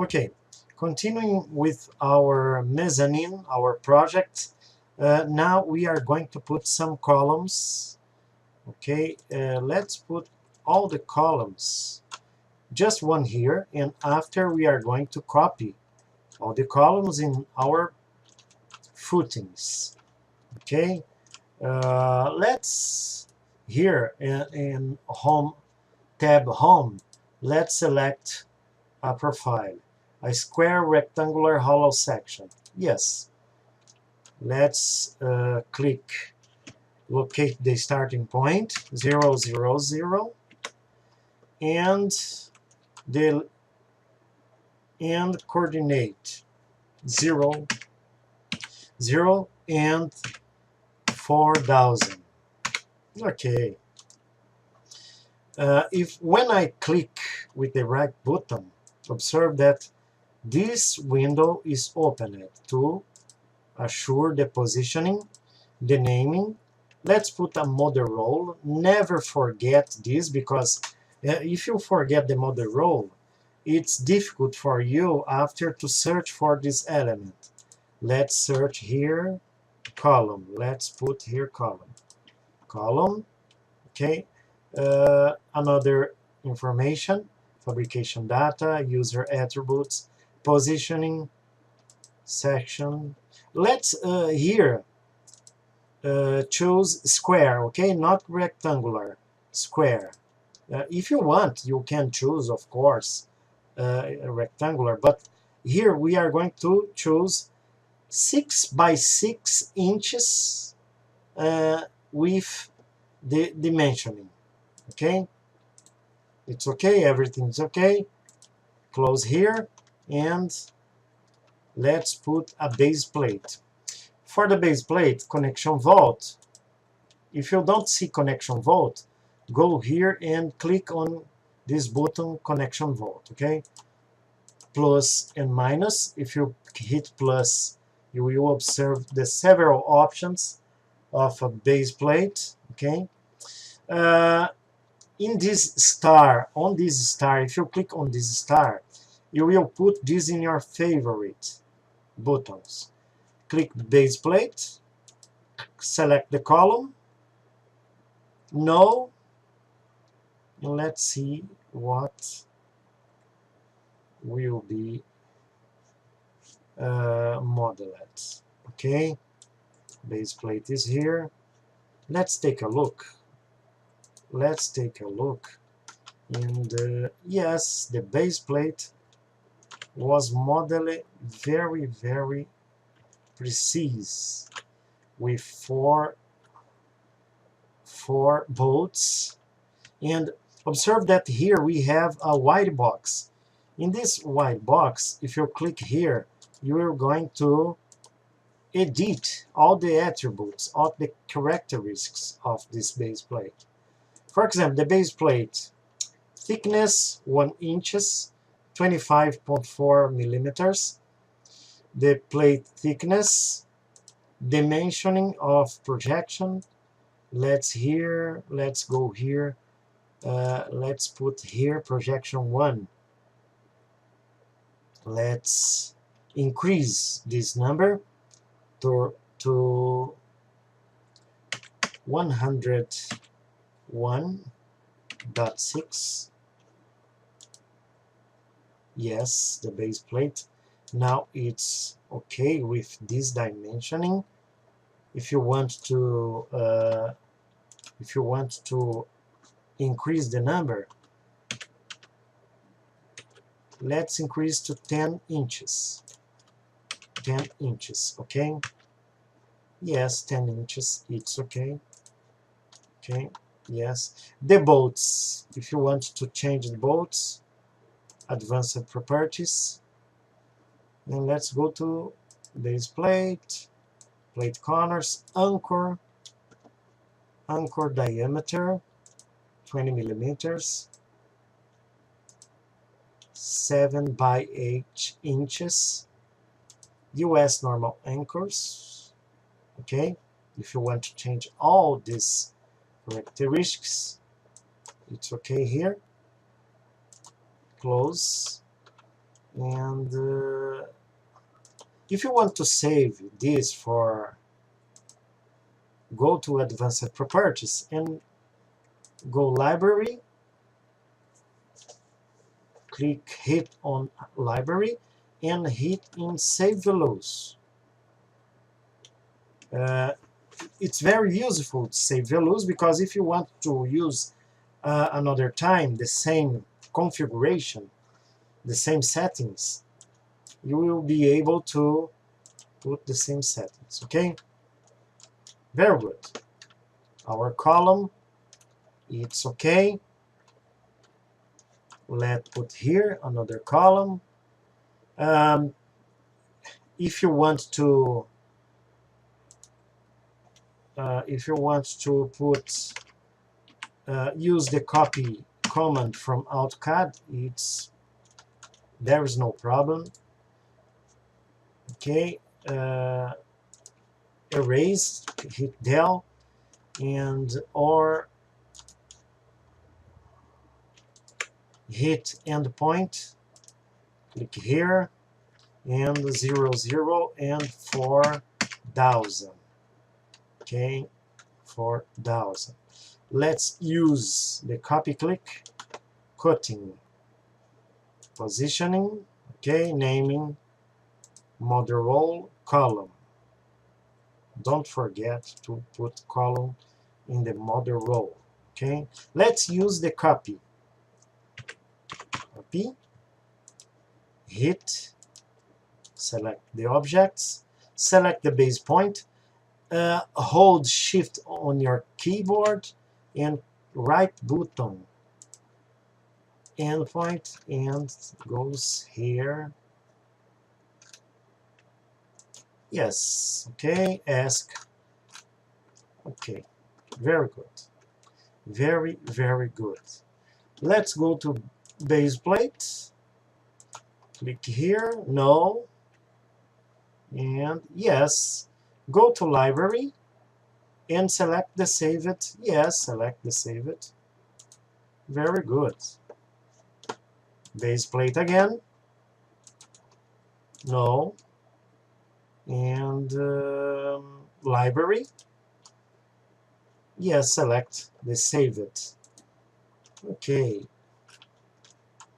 Okay, continuing with our mezzanine, our project. Now we are going to put some columns. Okay, let's put all the columns, just one here, and after we are going to copy all the columns in our footings. Okay, let's here in home tab home, let's select a profile, a square rectangular hollow section. Yes, let's click locate the starting point 0 0 0 and the coordinate 0 0 and 4000. Okay, if when I click with the right button, observe that this window is opened to assure the positioning, the naming. Let's put a model role. Never forget this, because if you forget the model role, it's difficult for you after to search for this element. Let's search here column. Let's put here column. Okay, another information, fabrication data, user attributes, positioning, section. Let's here choose square, okay, not rectangular, square. If you want, you can choose, of course, rectangular, but here we are going to choose 6 by 6 inches with the dimensioning. Okay, it's okay, everything's okay. Close here, and let's put a base plate. For the base plate, connection vault, if you don't see connection vault, go here and click on this button, connection vault. Okay, plus and minus. If you hit plus, you will observe the several options of a base plate. Okay, in this star, on this star, if you click on this star, you will put this in your favorite buttons. Click base plate, select the column, no, and let's see what will be modeled. Okay, base plate is here. Let's take a look. Let's take a look. And yes, the base plate was modeled very, very precise with four bolts. And observe that here we have a white box. In this white box, if you click here, you are going to edit all the attributes, all the characteristics of this base plate. For example, the base plate thickness 1 inches, 25.4 millimeters. The plate thickness, dimensioning of projection. Let's go here. Let's put here projection 1. Let's increase this number to 101.6. Yes, the base plate. Now it's okay with this dimensioning. If you want to increase the number, let's increase to 10 inches. 10 inches, okay? Yes, 10 inches, it's okay. Okay, yes. The bolts, if you want to change the bolts, advanced properties, and let's go to base plate, plate corners, anchor diameter 20 millimeters, 7 by 8 inches, US normal anchors. Okay, if you want to change all these characteristics, it's okay here. Close, And if you want to save this go to Advanced Properties and go Library, hit on Library, and hit in Save Values. It's very useful to save values, because if you want to use another time the same configuration, the same settings, you will be able to put the same settings. Okay, very good. Our column, it's okay. Let's put here another column. If you want to put use the copy command from AutoCAD, there is no problem. Okay, erase, hit del, and or hit endpoint, click here, and 00 and 4000. Okay, 4000. Let's use the copy click, cutting, positioning, okay, naming, model role, column. Don't forget to put column in the model role. Okay, let's use the copy. Copy, hit, select the objects, select the base point, hold shift on your keyboard and right button, endpoint, and goes here. Yes, okay, ask. Okay, very good. Very, very good. Let's go to Baseplate. Click here, no, and yes. Go to Library and select the Save It. Yes, select the Save It. Very good. Baseplate again. No. And Library. Yes, select the Save It. Okay.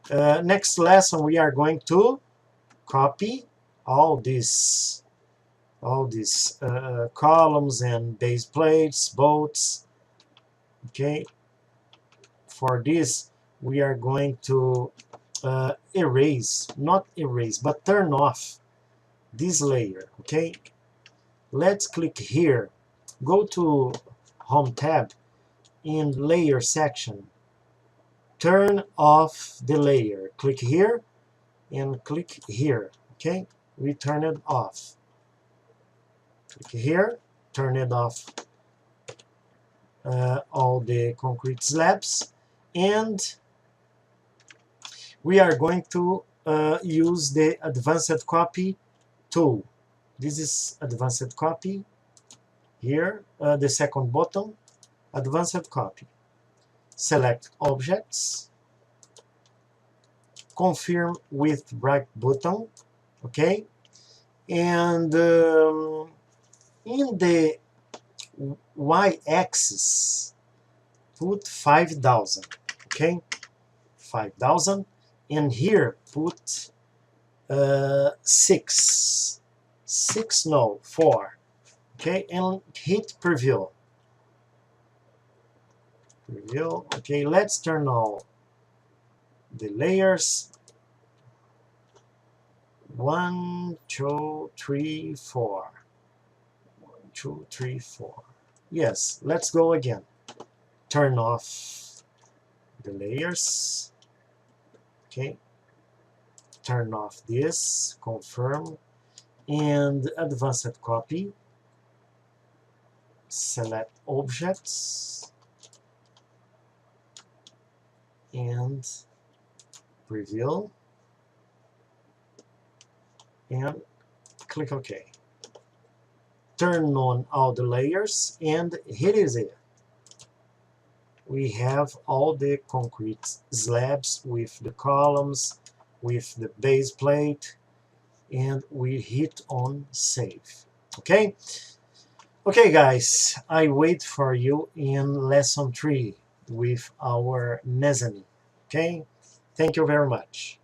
Next lesson we are going to copy all these columns and base plates, bolts. Okay. For this we are going to erase, not erase, but turn off this layer. Okay, let's click here, go to Home tab, in Layer section, turn off the layer. Click here and click here. Okay, we turn it off. Click here, turn it off, all the concrete slabs, and we are going to use the Advanced Copy tool. This is Advanced Copy. Here, the second button, Advanced Copy. Select Objects, confirm with right button, okay? And in the y-axis, put 5000, okay? 5000, and here put 6, no, 4, okay? And hit Preview. Okay, let's turn on the layers. 1, 2, 3, 4. 1, 2, 3, 4. Yes, let's go again. Turn off the layers. Okay. Turn off this, confirm, and Advanced Copy. Select Objects and Preview, and click OK. Turn on all the layers, and here is it. We have all the concrete slabs with the columns, with the base plate, and we hit on save. Okay? Okay, guys, I wait for you in lesson 3 with our mezzanine. Okay? Thank you very much.